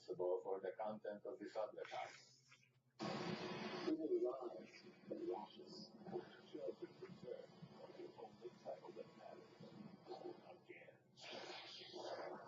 responsible for the content of this advertising. Truly lies and washes. Shelter preserved. The only title that matters. Again.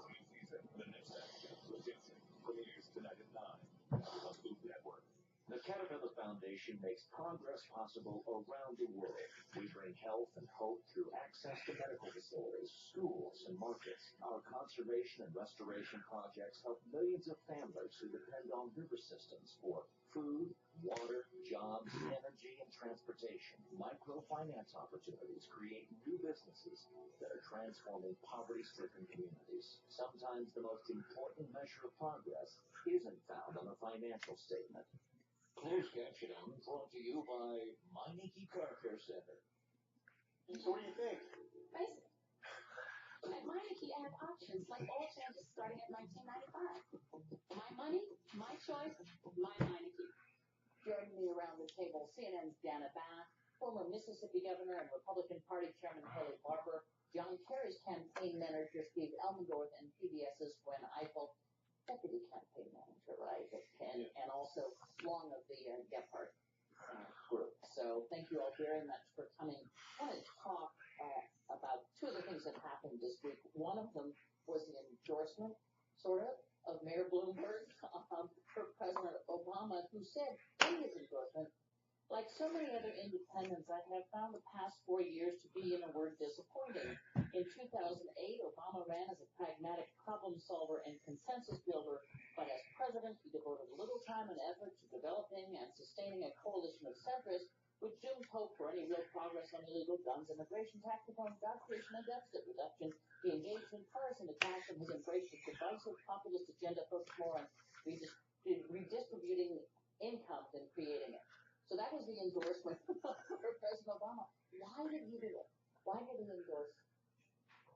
New season, the next action. Redemption. Premieres tonight at 9 on Food Network. The Caterpillar Foundation makes progress possible around the world. We bring health and hope through access to medical facilities, schools, and markets. Our conservation and restoration projects help millions of families who depend on river systems for food, water, jobs, energy, and transportation. Microfinance opportunities create new businesses that are transforming poverty-stricken communities. Sometimes the most important measure of progress isn't found on a financial statement. Closed captioning brought to you by Meineke Car Care Center. So what do you think? Basic. At Meineke, I have options like oil changes starting at $19.95. My money, my choice, my Meineke. Joining me around the table, CNN's Dana Bath, former Mississippi Governor and Republican Party Chairman Haley Barbour, John Kerry's campaign manager Steve Elmendorf, and PBS's Gwen Eichel, deputy campaign manager, right, at Penn, and also Long of the Gephardt group. So thank you all very much for coming. I want to talk about two of the things that happened this week. One of them was the endorsement, sort of Mayor Bloomberg for President Obama, who said in his endorsement, like so many other independents, I have found the past 4 years to be, in a word, disappointing. In 2008, Obama ran as a pragmatic problem solver and consensus builder, but as president, he devoted little time and effort to developing and sustaining a coalition of centrists, which doomed hope for any real progress on illegal guns, immigration, tax reform, job creation, and deficit reduction. He engaged in partisan attacks and his embrace of divisive populist agenda focused more on redistributing income than creating it. So that was the endorsement for President Obama. Why did he do it? Why did he endorse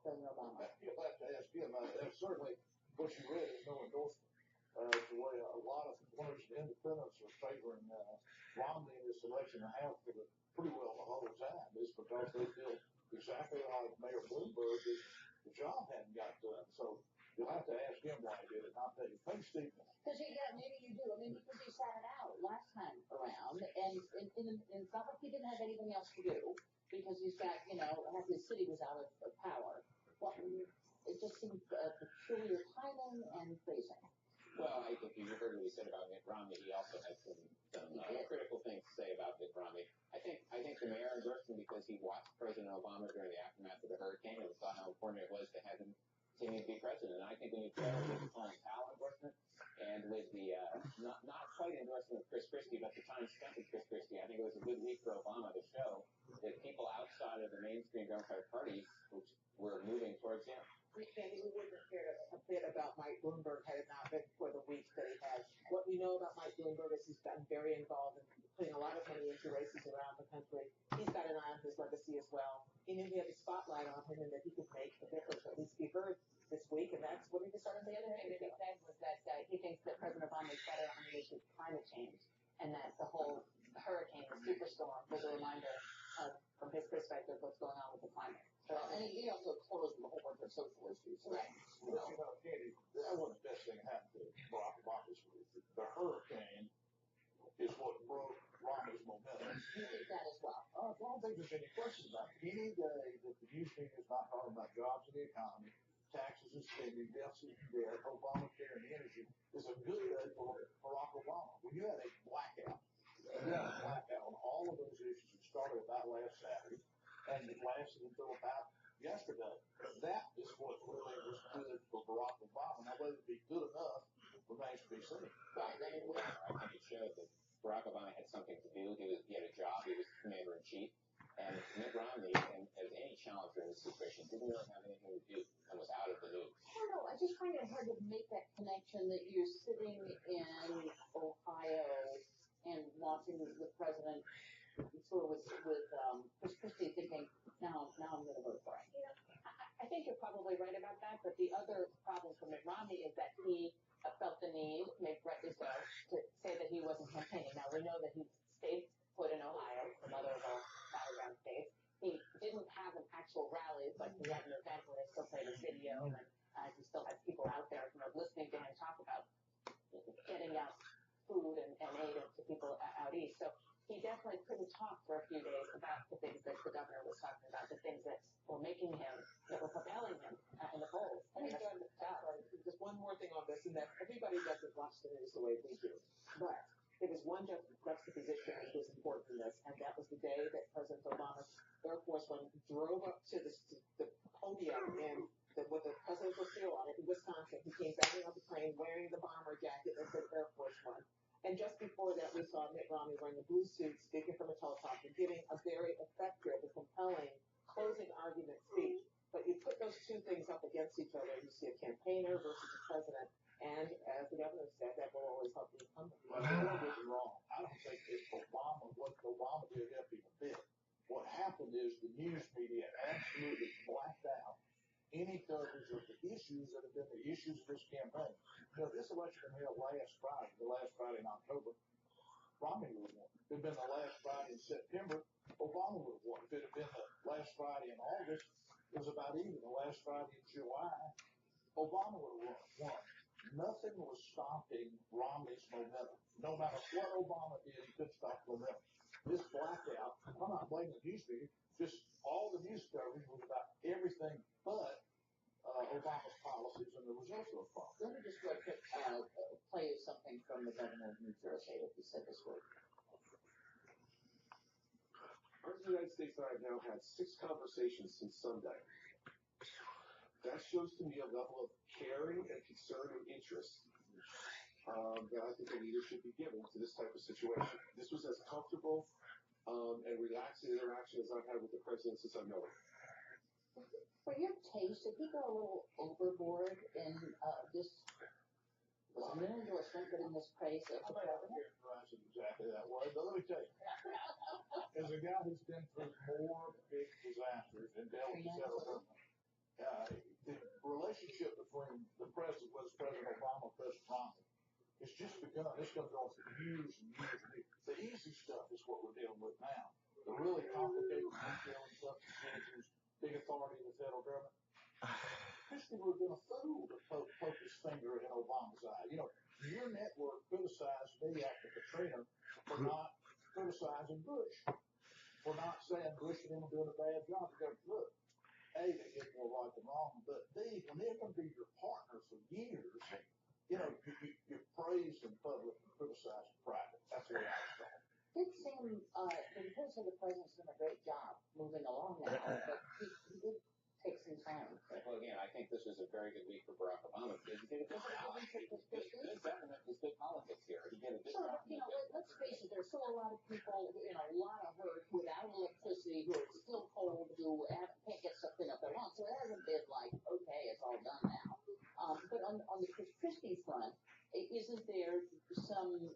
President Obama? You'll have to ask him. Certainly, what you read is no endorsement. The way a lot of voters and independents are favoring Romney in this election and have for pretty well the whole time is because they feel exactly like Mayor Bloomberg is the job hadn't got done. So you'll have to ask him why he did it, not me. Thanks, Steve. Because maybe you do. I mean, because he sat it out last time around, and it's not like he didn't have anything else to do, because he's got, half his city was out of power. Well, it just seemed peculiar timing and phrasing. Well, I think you heard what he said about Mitt Romney. He also had some critical things to say about Mitt Romney. I think the mayor endorsed him because he watched President Obama during the aftermath of the hurricane and saw how important it was to have him continue to be president. And I think when you pair it with the Colin Powell endorsement and with the not quite endorsement of Chris Christie, but the time spent with Chris Christie, I think it was a good week for Obama to show that people outside of the mainstream Democratic Party which were moving towards him. Sandy, we wouldn't have cared a bit about Mike Bloomberg had it not been for the week that he had. What we know about Mike Bloomberg is he's gotten very involved in putting a lot of money into races around the country. He's got an eye on his legacy as well. He knew he had a spotlight on him and that he could make a difference, at least be heard this week, and that's what he decided the other thing that he said was that he thinks that President Obama is better on the issue of climate change, and that the whole hurricane, the superstorm, was a reminder of, from his perspective, what's going on with the climate. So, and he also closed with a whole bunch of social issues. Right. Candy, that wasn't the best thing that happened to Barack Obama this week. The hurricane is what broke Romney's momentum. You think that as well? I don't think there's any question about it. Any day that the news media is not talking about jobs in the economy, taxes and spending, deficit and debt, Obamacare and energy, is a good day for Barack Obama. When you had a blackout on all of those issues that started about last Saturday, and it lasted until about yesterday. That is what really was good for Barack Obama. Now, whether it be good enough remains to be seen. Right. I think it showed that Barack Obama had something to do. He had a job. He was commander-in-chief. And Mitt Romney, as any challenger in this situation, didn't really have anything to do and was out of the news. I don't know. I just find it hard to make that connection that you're sitting in Ohio and watching the president sort of with Chris Christie thinking, now I'm going to vote for him. I think you're probably right about that, but the other problem for Mitt Romney is that he felt the need, maybe rightly so, to say that he wasn't campaigning. Now, we know that he stayed put in Ohio, the mother of all battleground states. He didn't have an actual rally, but he had an event where they still played his video, and he still had people out there listening to him talk about talk for a few days about the things that the governor was talking about, the things that were making him, that were propelling him in the polls. Let me just one more thing on this, and that everybody doesn't watch the news the way we do. But there was one juxtaposition which was important in this, and that was the day that President Obama's Air Force One drove up to the podium with the presidential seal on it in Wisconsin. He came bounding off the plane wearing the bomber jacket that said Air Force One. And just before that, we saw Mitt Romney wearing a blue suit, speaking from a teleprompter, giving a very effective and compelling closing argument speech. But you put those two things up against each other, you see a campaigner versus a president. And as the governor said, that will always help the incumbent. Well, don't get me wrong. I don't think that what Obama did help him a bit. What happened is the news media absolutely blacked out any coverage of the issues that have been the issues of this campaign. You know, this election held the last Friday in October, Romney would have won. If it had been the last Friday in September, Obama would have won. If it had been the last Friday in August, it was about even. The last Friday in July, Obama would have won. Nothing was stopping Romney's momentum. No matter what Obama did, he couldn't stop momentum. This blackout, I'm not blaming the news media, just all the news coverage was about everything but Obama's policies and the results of those policies. Let me just play you something from the governor of New Jersey that he said this week. Our United States and I have now had 6 conversations since Sunday. That shows to me a level of caring and concern and interest that I think a leader should be given to this type of situation. This was as comfortable and relaxed an interaction as I've had with the president since I've known him. For your taste, did he go a little overboard in this? Was it an endorsement, but in this praise of the president? Characterize it exactly that way, but let me tell you, as a guy who's been through more big disasters and dealt with the federal government, the relationship between the president, whether it's President Obama or President Romney, it's just begun. It's going to go on for years and years and years. The easy stuff is what we're dealing with now. The really complicated, detailed stuff, decisions, big authority in the federal government. Christie would have been a fool to poke his finger in Obama's eye. You know, your network criticized me after Katrina for not criticizing Bush, for not saying Bush and him were doing a bad job. Because look, A, they get more right than wrong, but B, when they're going to be your partner for years, you know, you praise in public and criticize in private. That's the way I was taught. It seemed the president the president's done a great job moving along now, but he did take some time. Well, again, I think this was a very good week for Barack Obama because he did a good job. Good government is good politics here. He did a good Sure, job. but, you know, let's face it, there's still a lot of people in a lot of hurt without electricity who are still cold, who can't get something up their lungs. So it hasn't been like, okay, it's all done now. But on the Chris Christie front, isn't there some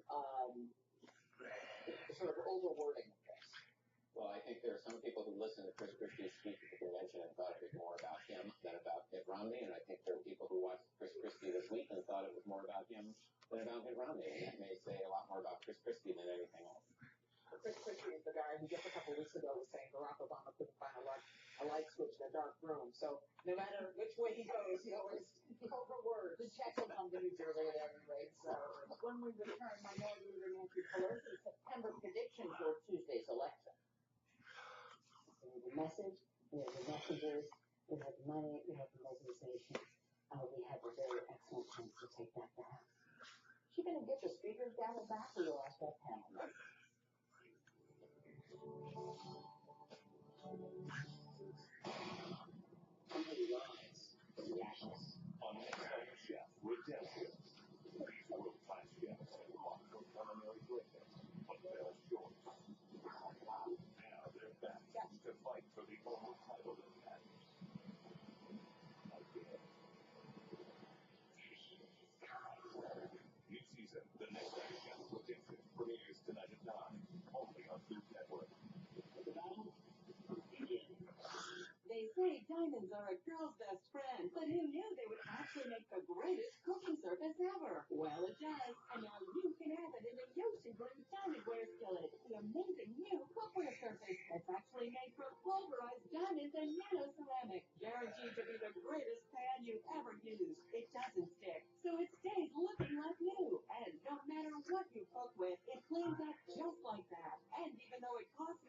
sort of overwording of this? Well, I think there are some people who listened to Chris Christie's speech at the convention and thought it was more about him than about Mitt Romney, and I think there are people who watched Chris Christie this week and thought it was more about him than about Mitt Romney, and that may say a lot more about Chris Christie than anything else. Chris Christie is the guy who just a couple weeks ago was saying Barack Obama couldn't find a light switch in a dark room. So no matter which way he goes, he always overwords. The checks will come to New Jersey at any rate. So when we return, Minority Leader Nancy Pelosi's September predictions for Tuesday's election. We have the message, we have the messengers, we have the money, we have the mobilization. We have a very excellent chance to take that back. She gonna get the speaker's gavel back, or you'll ask that panel? Who will rise from the ashes? On Next Level Chef, Redemption. World-class chefs and remarkable culinary greatness. But fell short. Now they're back to fight for the only title that matters. Again. New season, The Next Level Chef, Redemption, premieres tonight at 9, only on Food Network. The battle begins. They say diamonds are a girl's best friend, but who knew they would actually make the greatest cooking surface ever? Well, it does, and now you can have it in a Yoshi Blue Diamondware Skillet, the amazing new cookware surface that's actually made from pulverized diamonds and nano ceramic, guaranteed to be the greatest pan you've ever used. It doesn't stick, so it stays looking like new, and no matter what you cook with, it cleans up just like that. And even though it costs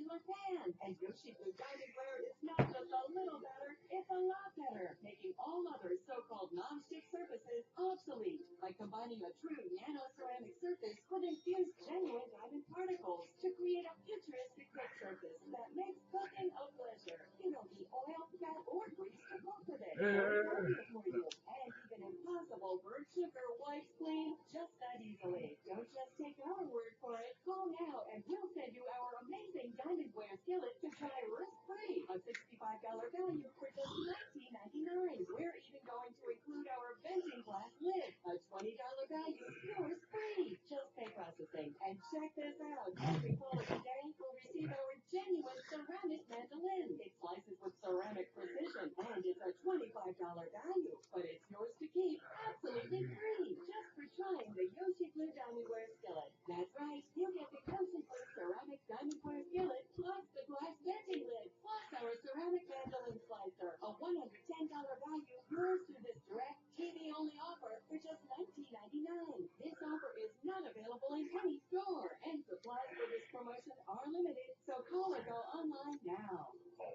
popular pan. And Yoshi Blue Diamond Ware is not just a little better, it's a lot better, making all other so-called non-stick surfaces obsolete by combining a true nano-ceramic surface with infused genuine diamond particles to create a futuristic cook surface that makes cooking a pleasure. You don't need oil, fat, or grease to cook with it. It's healthier for you, and even impossible burnt sugar wipes clean just that easily. Don't just take our word for it. Call now and we'll send you our amazing Diamond Ware skillet to try risk-free. A $65 value for just $19.99. We're even going to include our venting glass lid. A $20 value, yours free. Just pay processing. And check this out. Every caller today will receive our genuine ceramic mandolin. It slices with ceramic precision, and it's a $25 value. But it's yours to keep absolutely free, just for trying the Yoshi Blue Diamond Ware skillet. That's right, you get the Yoshi Blue ceramic diamond ware skillet, plus the glass venting lid, plus our ceramic mandolin slicer. A $110 value, yours through this direct TV-only offer for just $19.99. This offer is not available in any store, and supplies for this promotion are limited, so call or go online now. Call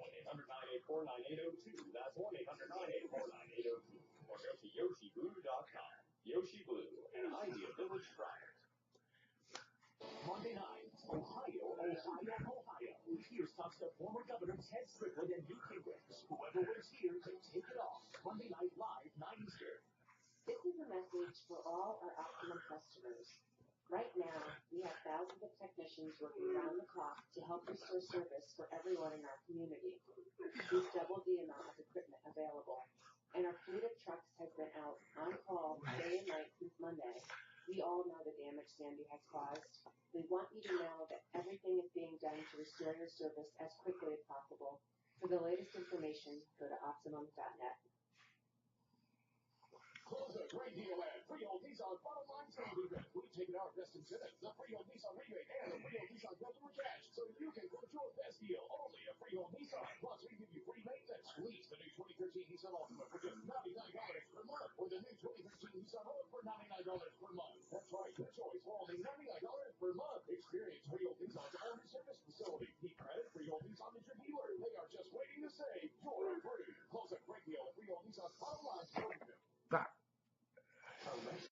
1-800-984-9802. That's 1-800-984-9802. Or go to YoshiBlue.com. Yoshi Blue, an Idea Village product. Monday night, Ohio. Here's talks to former Governor Ted Strickland and Newt Gingrich. Whoever wins here can take it off. Monday night live, 9 Eastern. This is a message for all our Optimum customers. Right now, we have thousands of technicians working around the clock to help restore service for everyone in our community. We've doubled the amount of equipment available, and our fleet of trucks has been out on call day and night since Monday. We all know the damage Sandy has caused. We want you to know that everything is being done to restore your service as quickly as possible. For the latest information, go to Optimum.net. Close a great deal at Pre-Owned Nissan Bottom Line Sale Event. We've taken our best incentives, the Pre-Owned Nissan rebate, and the Pre-Owned Nissan customer cash, so you can quote your best deal only at Pre-Owned Nissan. Plus, we give you free maintenance. Lease the new 2013 Nissan Altima for just $99 per month, or the new 2013 Nissan Rogue for $99 per month. That's right, your choice for only $99